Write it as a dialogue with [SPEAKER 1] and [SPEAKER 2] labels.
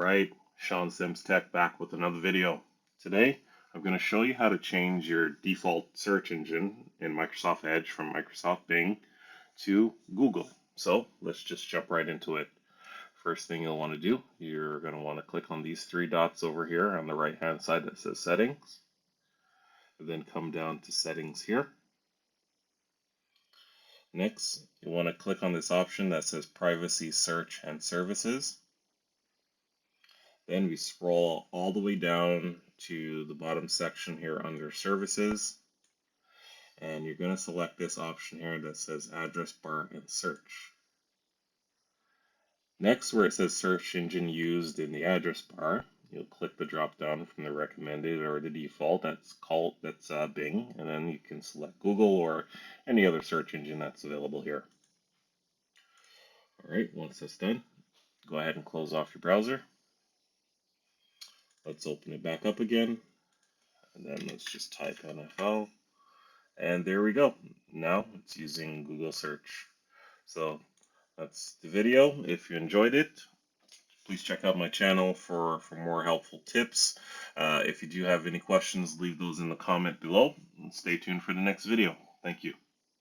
[SPEAKER 1] Alright, Sean Sims Tech back with another video. Today, I'm going to show you how to change your default search engine in Microsoft Edge from Microsoft Bing to Google. So, let's just jump right into it. First thing you'll want to do, you're going to want to click on these three dots over here on the right hand side that says Settings. And then come down to Settings here. Next, you want to click on this option that says Privacy, Search, and Services. Then we scroll all the way down to the bottom section here under Services. And you're going to select this option here that says Address Bar and Search. Next, where it says Search Engine Used in the address bar, you'll click the drop down from the recommended or the default. That's Bing, and then you can select Google or any other search engine that's available here. All right, once that's done, go ahead and close off your browser. Let's open it back up again, and then let's just type NFL, and there we go. Now it's using Google search. So that's the video. If you enjoyed it, please check out my channel for more helpful tips. If you do have any questions, leave those in the comment below, and stay tuned for the next video. Thank you.